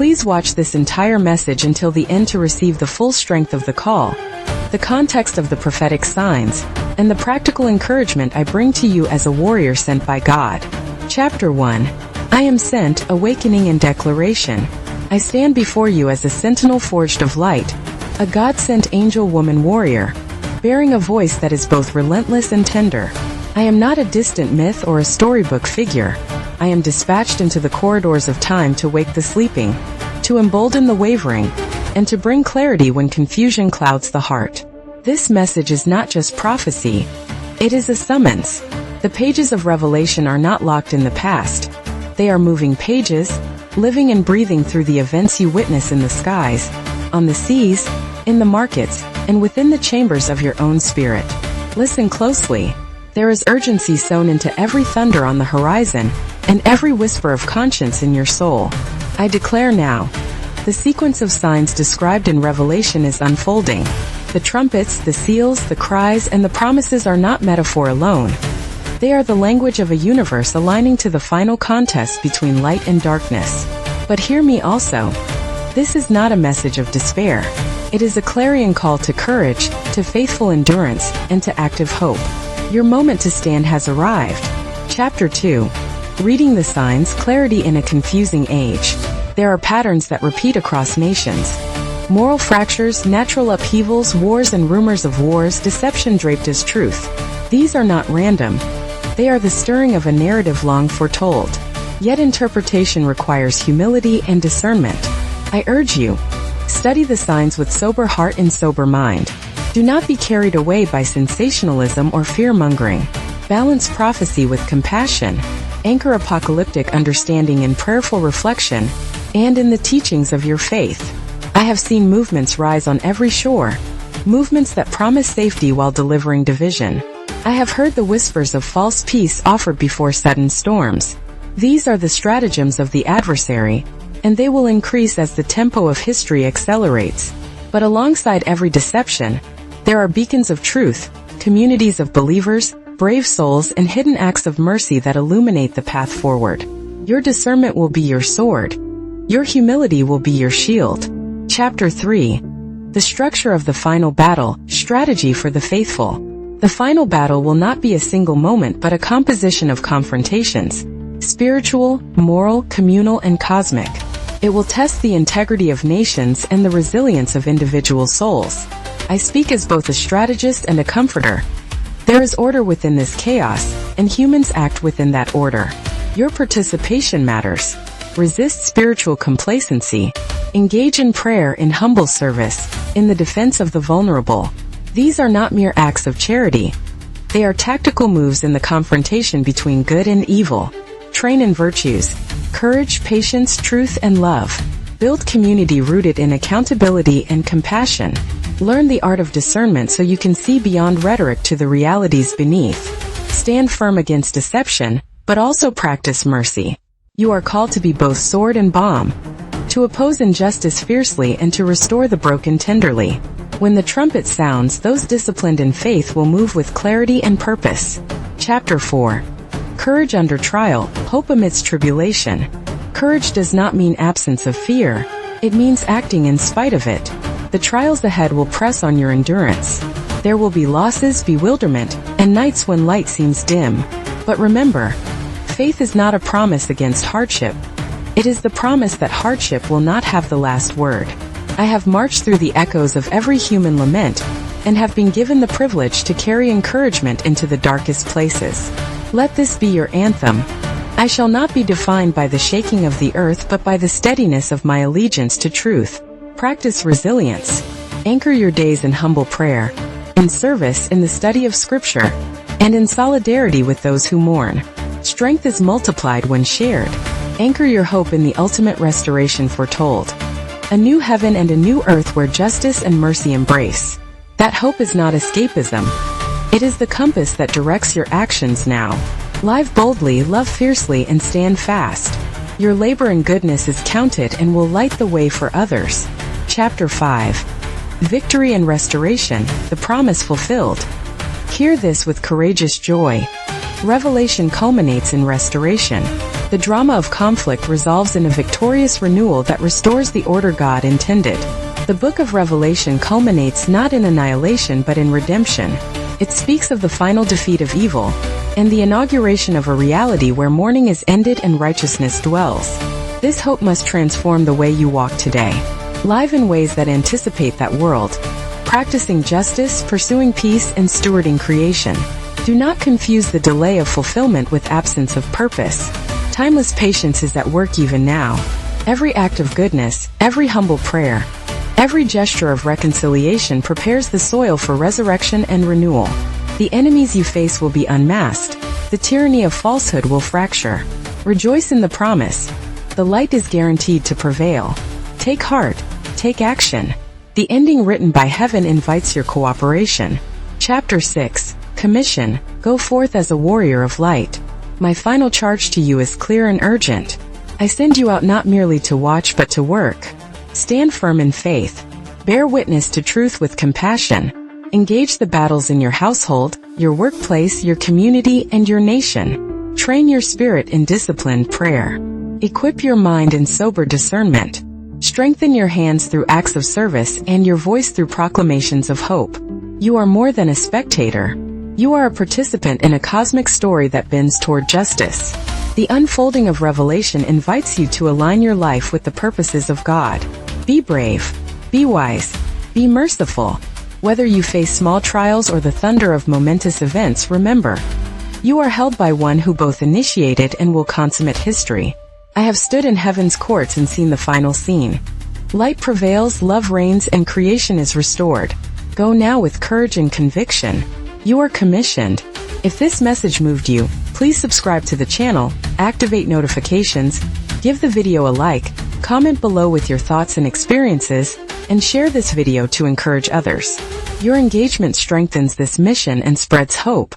Please watch this entire message until the end to receive the full strength of the call, the context of the prophetic signs, and the practical encouragement I bring to you as a warrior sent by God. Chapter 1. I am sent, awakening and declaration. I stand before you as a sentinel forged of light, a God-sent angel woman warrior, bearing a voice that is both relentless and tender. I am not a distant myth or a storybook figure. I am dispatched into the corridors of time to wake the sleeping, to embolden the wavering, and to bring clarity when confusion clouds the heart. This message is not just prophecy, it is a summons. The pages of Revelation are not locked in the past. They are moving pages, living and breathing through the events you witness in the skies, on the seas, in the markets, and within the chambers of your own spirit. Listen closely. There is urgency sewn into every thunder on the horizon, and every whisper of conscience in your soul. I declare now, the sequence of signs described in Revelation is unfolding. The trumpets, the seals, the cries, and the promises are not metaphor alone. They are the language of a universe aligning to the final contest between light and darkness. But hear me also. This is not a message of despair. It is a clarion call to courage, to faithful endurance, and to active hope. Your moment to stand has arrived. Chapter 2. Reading the signs, clarity in a confusing age. There are patterns that repeat across nations. Moral fractures, natural upheavals, wars and rumors of wars, deception draped as truth. These are not random. They are the stirring of a narrative long foretold. Yet interpretation requires humility and discernment. I urge you, study the signs with sober heart and sober mind. Do not be carried away by sensationalism or fear-mongering. Balance prophecy with compassion. Anchor apocalyptic understanding in prayerful reflection, and in the teachings of your faith. I have seen movements rise on every shore, movements that promise safety while delivering division. I have heard the whispers of false peace offered before sudden storms. These are the stratagems of the adversary, and they will increase as the tempo of history accelerates. But alongside every deception, there are beacons of truth, communities of believers, brave souls, and hidden acts of mercy that illuminate the path forward. Your discernment will be your sword. Your humility will be your shield. Chapter 3. The structure of the final battle, strategy for the faithful. The final battle will not be a single moment but a composition of confrontations, spiritual, moral, communal, and cosmic. It will test the integrity of nations and the resilience of individual souls. I speak as both a strategist and a comforter. There is order within this chaos, and humans act within that order. Your participation matters. Resist spiritual complacency. Engage in prayer, in humble service, in the defense of the vulnerable. These are not mere acts of charity. They are tactical moves in the confrontation between good and evil. Train in virtues, courage, patience, truth, and love. Build community rooted in accountability and compassion. Learn the art of discernment so you can see beyond rhetoric to the realities beneath. Stand firm against deception, but also practice mercy. You are called to be both sword and balm, to oppose injustice fiercely and to restore the broken tenderly. When the trumpet sounds, those disciplined in faith will move with clarity and purpose. Chapter 4. Courage under trial, hope amidst tribulation. Courage does not mean absence of fear. It means acting in spite of it. The trials ahead will press on your endurance. There will be losses, bewilderment, and nights when light seems dim. But remember, faith is not a promise against hardship. It is the promise that hardship will not have the last word. I have marched through the echoes of every human lament, and have been given the privilege to carry encouragement into the darkest places. Let this be your anthem. I shall not be defined by the shaking of the earth but by the steadiness of my allegiance to truth. Practice resilience. Anchor your days in humble prayer, in service, in the study of Scripture, and in solidarity with those who mourn. Strength is multiplied when shared. Anchor your hope in the ultimate restoration foretold. A new heaven and a new earth where justice and mercy embrace. That hope is not escapism. It is the compass that directs your actions now. Live boldly, love fiercely, and stand fast. Your labor and goodness is counted and will light the way for others. Chapter 5. Victory and restoration, the promise fulfilled. Hear this with courageous joy. Revelation culminates in restoration. The drama of conflict resolves in a victorious renewal that restores the order God intended. The book of Revelation culminates not in annihilation but in redemption. It speaks of the final defeat of evil, and the inauguration of a reality where mourning is ended and righteousness dwells. This hope must transform the way you walk today. Live in ways that anticipate that world, practicing justice, pursuing peace, and stewarding creation. Do not confuse the delay of fulfillment with absence of purpose. Timeless patience is at work even now. Every act of goodness, every humble prayer, every gesture of reconciliation prepares the soil for resurrection and renewal. The enemies you face will be unmasked. The tyranny of falsehood will fracture. Rejoice in the promise. The light is guaranteed to prevail. Take heart. Take action. The ending written by heaven invites your cooperation. Chapter 6. Commission. Go forth as a warrior of light. My final charge to you is clear and urgent. I send you out not merely to watch but to work. Stand firm in faith. Bear witness to truth with compassion. Engage the battles in your household, your workplace, your community, and your nation. Train your spirit in disciplined prayer. Equip your mind in sober discernment. Strengthen your hands through acts of service and your voice through proclamations of hope. You are more than a spectator. You are a participant in a cosmic story that bends toward justice. The unfolding of Revelation invites you to align your life with the purposes of God. Be brave. Be wise. Be merciful. Whether you face small trials or the thunder of momentous events, remember, you are held by one who both initiated and will consummate history. I have stood in heaven's courts and seen the final scene. Light prevails, love reigns, and creation is restored. Go now with courage and conviction. You are commissioned. If this message moved you, please subscribe to the channel, activate notifications, give the video a like, comment below with your thoughts and experiences, and share this video to encourage others. Your engagement strengthens this mission and spreads hope.